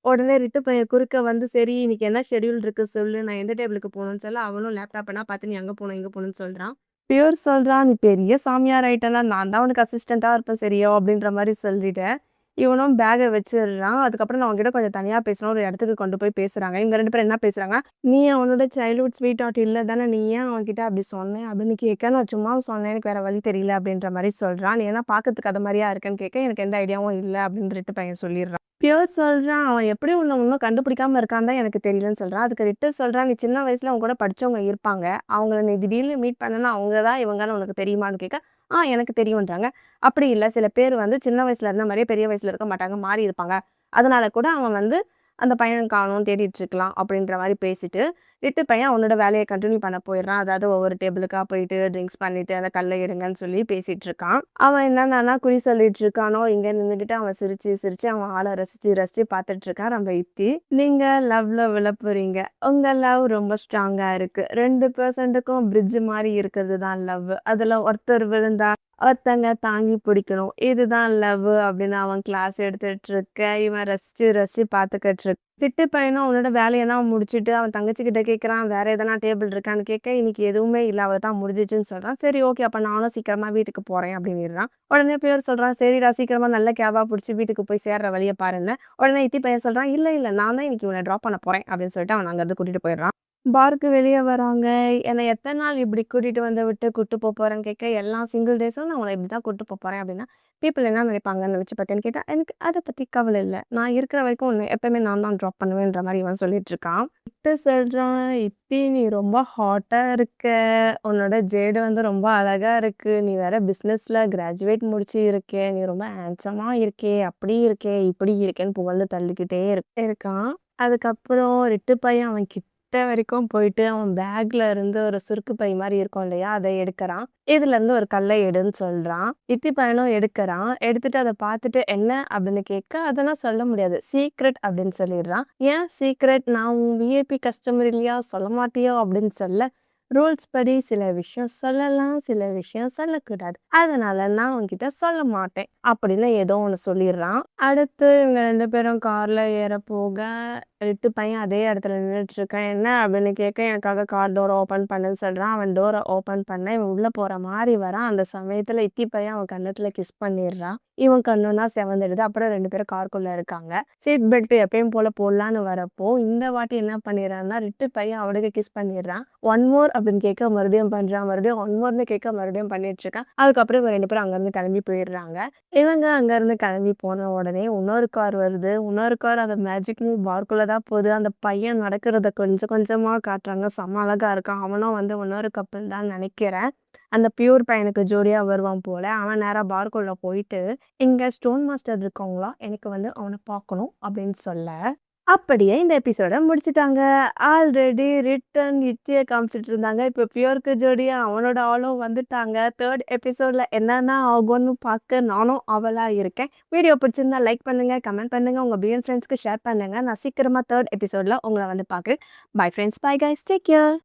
A: உடனே ரிட்டு பையன் குறுக்க வந்து, "சரி இன்னைக்கு என்ன ஷெட்யூல் இருக்கு சொல்லு. நான் எந்த டேபிளுக்கு போணும்னு" சொல்ல, அவனும் லேப்டாப்பெல்லாம் பார்த்து, "நீ அங்க போணும், இங்க போணும்னு" சொல்றான். பியூர் சொல்றான், "நீ பெரிய சாமியார் ஆயிட்டல்ல. நான் தான் உனக்கு அசிஸ்டன்ட்டா இருப்பேன் சரியா?" அப்படின்ற மாரி சொல்லிட்டேன். இவனும் பேக்க வச்சுடுறான். அதுக்கப்புறம் நான் உன்கிட்ட கொஞ்சம் தனியா பேசணும். ஒரு இடத்துக்கு கொண்டு போய் பேசுறாங்க. இவங்க 2 பேரும் என்ன பேசுறாங்க, "நீ அவனோட சைல்ட்ஹுட் ஸ்வீட் ஹார்ட் இல்ல தானே. நீ ஏன் அவன்கிட்ட அப்படி சொன்ன?" அப்படின்னு கேட்க, "நான் சும்மா சொன்னேன். எனக்கு வேற வழி தெரியல" அப்படின்ற மாரி சொல்றான். "நீ என்ன பார்க்கறதுக்கு அது மாரியா இருக்கன்னு?" கேட்க, "எனக்கு எந்த ஐடியாவும் இல்ல" அப்படின்னு ரிட்டு பையன் சொல்லிடுறான். பியூர் சொல்றான், "அவன் எப்படி உன்ன இன்னும் கண்டுபிடிக்காம இருக்கான்னு தான் எனக்கு தெரியலன்னு" சொல்றான். அதுக்கு ரிட்டு சொல்றான், "நீ சின்ன வயசுல உன் கூட படிச்சவங்க இருப்பாங்க. அவங்கள நீ திடீர்னு மீட் பண்ணனா அவங்க தான் இவங்கன்னு உனக்கு தெரியுமான்னு?" கேட்க, எனக்கு தெரியும்ன்றாங்க. அப்படி இல்ல சில பேர் வந்து சின்ன வயசுல இருந்த மாரியே பெரிய வயசுல இருக்க மாட்டாங்க. மாறி இருப்பாங்க. அதனால கூட அவன் வந்து அந்த பையன காணோம் தேடிட்டு இருக்கலாம் அப்படின்ற மாரி பேசிட்டு, ரிட்டு பையன் அவனோட வேலைய கன்டின்யூ பண்ண போயிடுறான். அதாவது ஒவ்வொரு டேபிளுக்கா போயிட்டு ட்ரிங்க்ஸ் பண்ணிட்டு அந்த கல்ல எடுங்கன்னு சொல்லி பேசிட்டு இருக்கான். அவன் என்னன்னா குறி சொல்லிட்டு இருக்கானோ, இங்க நின்னுகிட்டு அவன் சிரிச்சு சிரிச்சு அவன் ஆள ரசிச்சு ரசிச்சு பார்த்துட்டு இருக்கான் நம்ம இத்தி. "நீங்க லவ்ல விழ போறீங்க. உங்க லவ் ரொம்ப ஸ்ட்ராங்கா இருக்கு. 2 பெர்சன்ட்டுக்கும் பிரிட்ஜ் மாரி இருக்கிறது தான் லவ். அதுல ஒருத்தர் விழுந்தா ஒருத்தங்க தாங்கி பிடிக்கணும். இதுதான் லவ்" அப்படின்னு அவன் கிளாஸ் எடுத்துட்டு இருக்க, இவன் ரசிச்சு ரசிச்சு பார்த்துக்கிட்டு இருக்க. திட்டு பையனும் அவனோட வேலையெல்லாம் முடிச்சுட்டு அவன் தங்கச்சி கிட்ட கேட்குறான், "வேற எதனா டேபிள் இருக்கான்னு?" கேட்க, "இன்னைக்கு எதுவுமே இல்ல. அவ்வளவுதான் முடிஞ்சிச்சுன்னு" சொல்றான். "சரி ஓகே. அப்ப நானும் சீக்கிரமா வீட்டுக்கு போறேன்" அப்படின்னிடுறான். உடனே பியூர் சொல்றான், "சரிடா சீக்கிரமா நல்ல கேபா புடிச்சு வீட்டுக்கு போய் சேர்ற வழிய பாருன்னு." உடனே இத்தி பையன் சொல்றான், "இல்ல இல்ல நான் தான் இன்னைக்கு உன்ன ட்ராப் பண்ண போறேன்" அப்படின்னு சொல்லிட்டு அவன அங்கிருந்து கூட்டிட்டு போயிடுறான். பாருக்கு வெளிய வராங்க. "என்ன எத்தன நாள் இப்படி கூட்டிட்டு வந்து விட்டு கூட்டு போறேன்னு?" கேட்க, "எல்லா சிங்கிள் டேஸும் நான் உன்ன இப்படி தான் கூட்டு போறேன்" அப்படின்னா, "பீப்பிள் என்ன நினைப்பாங்கன்னு நினைச்சு பார்த்தியான்னு?" கேட்டா, "எனக்கு அத பத்தி கவலை இல்ல. நான் இருக்கிற வரைக்கும் உன்ன எப்பவுமே நான் தான் ட்ராப் பண்ணுவேன்ற" மாரி இவன் சொல்லிட்டு இருக்கான். விட்டு சொல்றான், "இத்தி நீ ரொம்ப ஹாட்டா இருக்க. உன்னோட ஜேடு வந்து ரொம்ப அழகா இருக்கு. நீ வேற பிசினஸ்ல கிராஜுவேட் முடிச்சு இருக்கே. நீ ரொம்ப ஹேண்ட்ஸமா இருக்கே. அப்படி இருக்கே, இப்படி இருக்கேன்னு" புகழ்ந்து தள்ளிக்கிட்டே இருக்கான். அதுக்கப்புறம் ரிட்டு பையன் அவன் கிட்ட வரைக்கும் போயிட்டு அவன் பேக்ல இருந்து ஒரு சுருக்கு பை மாரி இருக்கும் இல்லையா? அத எடுக்குறான். "இதுலருந்து ஒரு கல்ல எடுன்னு" சொல்றான். இத்தி பையனும் எடுக்குறான். எடுத்துட்டு அத பார்த்துட்டு, "என்ன?" அப்படின்னு கேட்க, "அதெல்லாம் சொல்ல முடியாது. சீக்ரெட்" அப்படின்னு சொல்லிடுறான். "ஏன் சீக்ரெட்? நான் உன் விஐபி கஸ்டமர் இல்லையா? சொல்ல மாட்டியோ?" அப்படின்னு சொல்ல, "ரூல்ஸ் படி சில விஷயம் சொல்லலாம், சில விஷயம் சொல்லக்கூடாது. அதனால நான் உன்கிட்ட சொல்ல மாட்டேன்" அப்படின்னு ஏதோ ஒண்ணு சொல்லிடுறான். அடுத்து இவங்க 2 பேரும் கார்ல ஏற போக, ரிட்டு பையன் அதே இடத்துல நின்னுட்டு இருக்கான். "என்ன?" அப்படின்னு கேட்க, "எனக்காக கார் டோர ஓப்பன் பண்ணுன்னு" சொல்றான். அவன் டோர ஓப்பன் பண்ண, இவன் உள்ள போற மாரி வரான். அந்த சமயத்துல இத்தி பையன் அவன் கன்னத்துல கிஸ் பண்ணிடுறான். இவன் கண்ணும்லாம் சிவந்துடுது. அப்புறம் 2 பேரும் காருக்குள்ள இருக்காங்க. சீட் பெல்ட் எப்பயும் போல போடலான்னு வரப்போ, இந்த வாட்டி என்ன பண்ணிடுறான்னா, ரிட்டு பையன் அவனுக்கு கிஸ் பண்ணிடுறான். "ஒன் மோர்" அப்படின்னு கேட்க மறுபடியும் பண்றான். மறுபடியும் ஒன் மோர்ன்னு கேட்க மறுபடியும் பண்ணிட்டு இருக்கான். அதுக்கப்புறம் இவங்க 2 பேரும் அங்கேருந்து கிளம்பி போயிடுறாங்க. இவங்க அங்கேருந்து கிளம்பி போன உடனே இன்னொரு கார் வருது. இன்னொரு கார் அந்த மேஜிக் மூவ் பார்க்குள்ள தான் போகுது. அந்த பையன் நடக்கிறத கொஞ்சம் கொஞ்சமா காட்டுறாங்க. செம்ம அழகா இருக்கான். அவனும் வந்து இன்னொரு கப்பல் தான் நினைக்கிறேன். அந்த பியூர் பையனுக்கு ஜோடியா வருவான் போல. அவன் நேரா பார்க்குள்ள போயிட்டு, "இங்க ஸ்டோன் மாஸ்டர் இருக்காங்களா? எனக்கு வந்து அவன பார்க்கணும்" அப்படின்னு சொல்ல, அப்படியே இந்த எபிசோட முடிச்சுட்டாங்க. ஆல்ரெடி ரிட்டன் நித்ய காமிச்சிட்டு இருந்தாங்க. இப்போ பியூருக்கு ஜோடியா அவனோட ஆளும் வந்துட்டாங்க. 3 எபிசோட்ல என்னென்ன ஆகும்னு பார்க்க நானும் ஆவலா இருக்கேன். வீடியோ பிடிச்சிருந்தா லைக் பண்ணுங்க, கமெண்ட் பண்ணுங்க, உங்க பிஎன் ஃப்ரெண்ட்ஸ்க்கு ஷேர் பண்ணுங்க. நான் சீக்கிரமா 3 எபிசோட்ல உங்கள வந்து பார்க்குறேன். Bye friends, bye guys, take care.